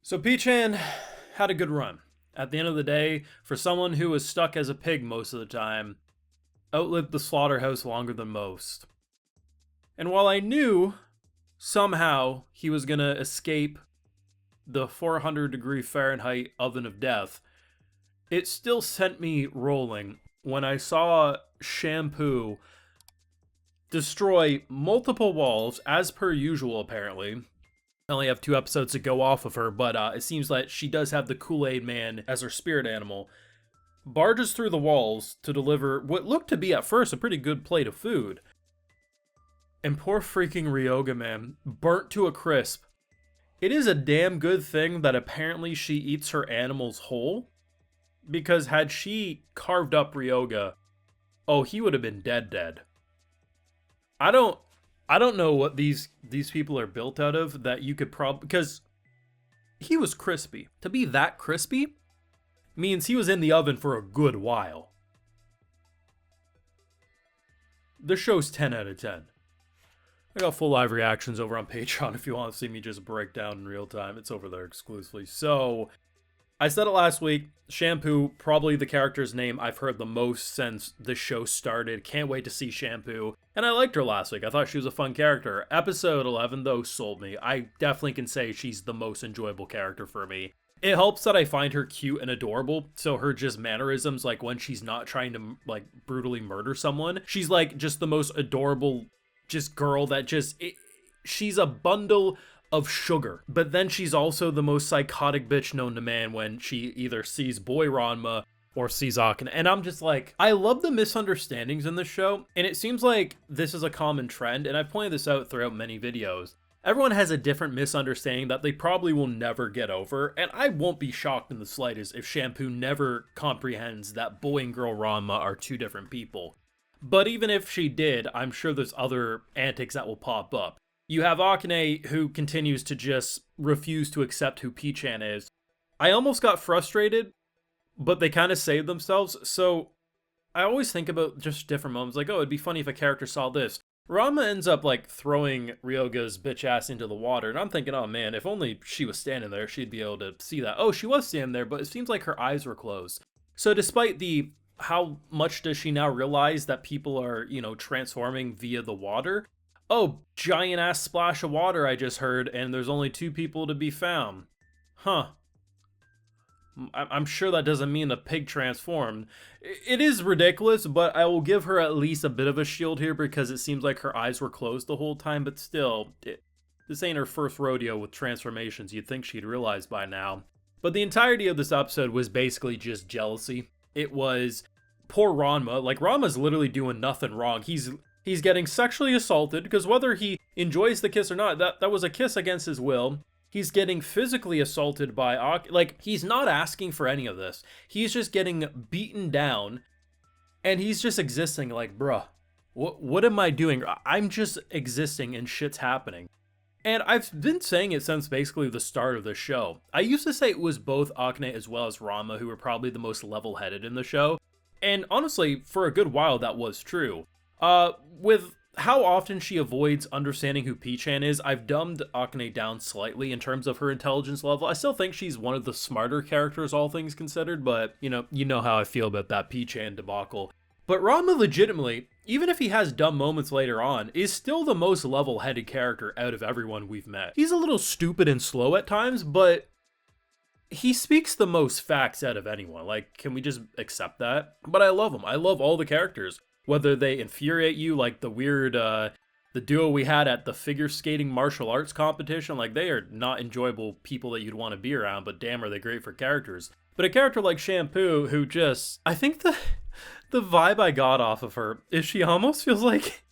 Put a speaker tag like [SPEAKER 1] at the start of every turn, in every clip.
[SPEAKER 1] So Pachan had a good run. At the end of the day, for someone who was stuck as a pig most of the time, outlived the slaughterhouse longer than most. And while I knew somehow he was gonna escape the 400-degree Fahrenheit oven of death, it still sent me rolling when I saw Shampoo destroy multiple walls, as per usual, apparently. I only have 2 episodes to go off of her, but it seems like she does have the Kool-Aid Man as her spirit animal. Barges through the walls to deliver what looked to be at first a pretty good plate of food. And poor freaking Ryoga, man, burnt to a crisp. It is a damn good thing that apparently she eats her animals whole, because had she carved up Ryoga, oh, he would have been dead. I don't know what these people are built out of that you could probably, because he was crispy. To be that crispy means he was in the oven for a good while. The show's 10 out of 10. I got full live reactions over on Patreon if you want to see me just break down in real time. It's over there exclusively. So, I said it last week, Shampoo, probably the character's name I've heard the most since the show started. Can't wait to see Shampoo. And I liked her last week. I thought she was a fun character. Episode 11, though, sold me. I definitely can say she's the most enjoyable character for me. It helps that I find her cute and adorable, so her just mannerisms, like when she's not trying to, like, brutally murder someone, she's, like, just the most adorable, just girl that just... she's a bundle of sugar. But then she's also the most psychotic bitch known to man when she either sees boy Ranma or sees Akane. And I'm just like, I love the misunderstandings in this show, and it seems like this is a common trend, and I've pointed this out throughout many videos. Everyone has a different misunderstanding that they probably will never get over, and I won't be shocked in the slightest if Shampoo never comprehends that boy and girl Ranma are two different people. But even if she did, I'm sure there's other antics that will pop up. You have Akane, who continues to just refuse to accept who Pachan is. I almost got frustrated, but they kind of saved themselves, so I always think about just different moments, like, oh, it'd be funny if a character saw this. Ranma ends up, like, throwing Ryoga's bitch ass into the water, and I'm thinking, oh man, if only she was standing there, she'd be able to see that. Oh, she was standing there, but it seems like her eyes were closed. So despite the, how much does she now realize that people are, transforming via the water? Oh, giant ass splash of water I just heard, and there's only 2 people to be found. Huh. I'm sure that doesn't mean a pig transformed. It is ridiculous, but I will give her at least a bit of a shield here because it seems like her eyes were closed the whole time, but still, this ain't her first rodeo with transformations. You'd think she'd realize by now. But the entirety of this episode was basically just jealousy. It was poor Ranma. Like, Ranma's literally doing nothing wrong. He's getting sexually assaulted, because whether he enjoys the kiss or not, that was a kiss against his will. He's getting physically assaulted by like, he's not asking for any of this. He's just getting beaten down, and he's just existing like, bruh, what am I doing? I'm just existing and shit's happening. And I've been saying it since basically the start of the show. I used to say it was both Akane as well as Ranma who were probably the most level-headed in the show. And honestly, for a good while that was true. With how often she avoids understanding who Pachan is, I've dumbed Akane down slightly in terms of her intelligence level. I still think she's one of the smarter characters, all things considered, but, you know how I feel about that Pachan debacle. But Ranma legitimately, even if he has dumb moments later on, is still the most level-headed character out of everyone we've met. He's a little stupid and slow at times, but he speaks the most facts out of anyone. Like, can we just accept that? But I love him. I love all the characters. Whether they infuriate you, like the weird, the duo we had at the figure skating martial arts competition, like, they are not enjoyable people that you'd want to be around, but damn are they great for characters. But a character like Shampoo, who just, I think the vibe I got off of her is she almost feels like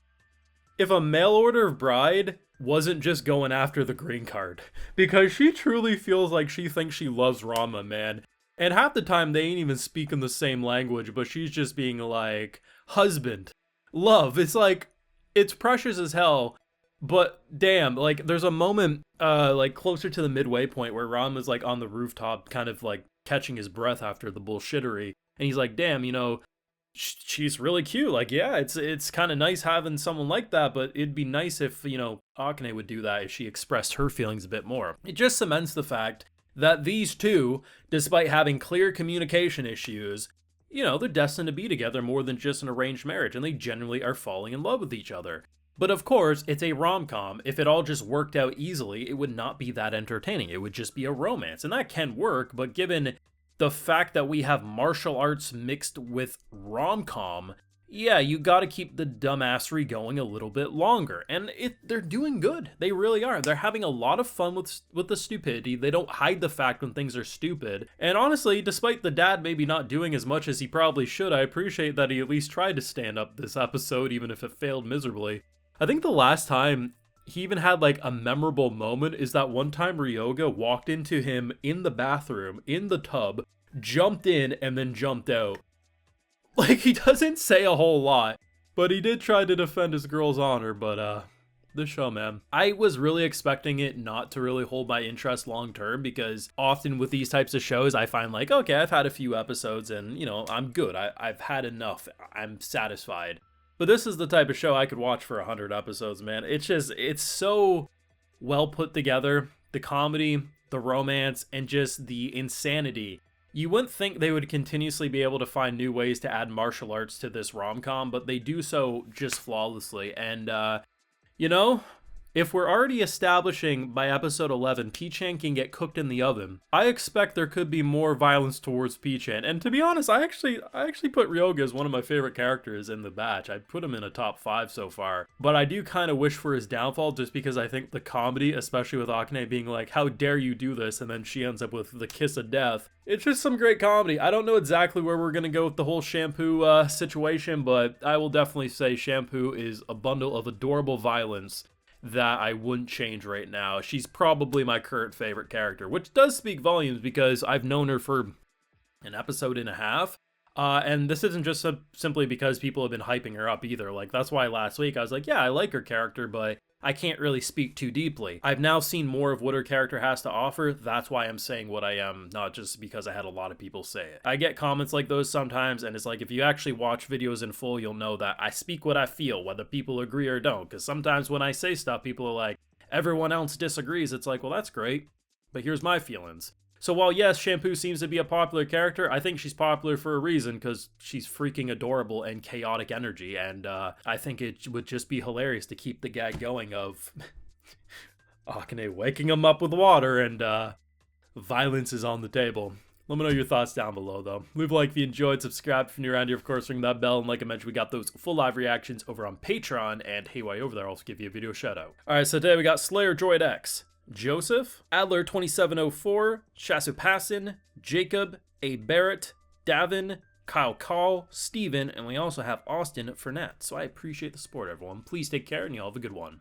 [SPEAKER 1] if a mail order bride wasn't just going after the green card. Because she truly feels like she thinks she loves Ranma, man. And half the time they ain't even speaking the same language, but she's just being like, husband, love. It's like, it's precious as hell, but damn, like, there's a moment, like, closer to the midway point where Ranma's, like, on the rooftop, kind of, like, catching his breath after the bullshittery, and he's like, damn, she's really cute. Like, yeah, it's kind of nice having someone like that, but it'd be nice if, Akane would do that if she expressed her feelings a bit more. It just cements the fact that these two, despite having clear communication issues, they're destined to be together more than just an arranged marriage, and they genuinely are falling in love with each other. But of course, it's a rom-com. If it all just worked out easily, it would not be that entertaining. It would just be a romance, and that can work, but given the fact that we have martial arts mixed with rom-com, yeah, you gotta keep the dumbassery going a little bit longer. And they're doing good. They really are. They're having a lot of fun with the stupidity. They don't hide the fact when things are stupid. And honestly, despite the dad maybe not doing as much as he probably should, I appreciate that he at least tried to stand up this episode, even if it failed miserably. I think the last time he even had like a memorable moment is that one time Ryoga walked into him in the bathroom, in the tub, jumped in, and then jumped out. Like, he doesn't say a whole lot, but he did try to defend his girl's honor. But this show, man, I was really expecting it not to really hold my interest long term, because often with these types of shows, I find like, okay, I've had a few episodes and, I'm good. I've had enough. I'm satisfied. But this is the type of show I could watch for 100 episodes, man. It's so well put together. The comedy, the romance, and just the insanity. You wouldn't think they would continuously be able to find new ways to add martial arts to this rom-com, but they do so just flawlessly. And, if we're already establishing by episode 11 Pachan can get cooked in the oven, I expect there could be more violence towards Pachan. And to be honest, I actually put Ryoga as one of my favorite characters in the batch. I put him in a top 5 so far. But I do kind of wish for his downfall, just because I think the comedy, especially with Akane being like, how dare you do this, and then she ends up with the kiss of death. It's just some great comedy. I don't know exactly where we're going to go with the whole Shampoo situation, but I will definitely say Shampoo is a bundle of adorable violence that I wouldn't change right now. She's probably my current favorite character, which does speak volumes because I've known her for an episode and a half. And this isn't just simply because people have been hyping her up either. Like, that's why last week I was like, yeah, I like her character, but I can't really speak too deeply. I've now seen more of what her character has to offer. That's why I'm saying what I am, not just because I had a lot of people say it. I get comments like those sometimes, and it's like, if you actually watch videos in full, you'll know that I speak what I feel, whether people agree or don't. Because sometimes when I say stuff, people are like, everyone else disagrees. It's like, well, that's great, but here's my feelings. So while yes, Shampoo seems to be a popular character, I think she's popular for a reason, because she's freaking adorable and chaotic energy, and I think it would just be hilarious to keep the gag going of Akane waking him up with water and violence is on the table. Let me know your thoughts down below, though. Leave a like if you enjoyed, subscribe if you're new around here, of course, ring that bell, and like I mentioned, we got those full live reactions over on Patreon, and hey, while you're over there, I'll also give you a video shout out. Alright, so today we got Slayer Droid X, Joseph, Adler 2704, Shasupassin, Jacob, A. Barrett, Davin, Kyle Call, Steven, and we also have Austin Fernet. So I appreciate the support, everyone. Please take care, and y'all have a good one.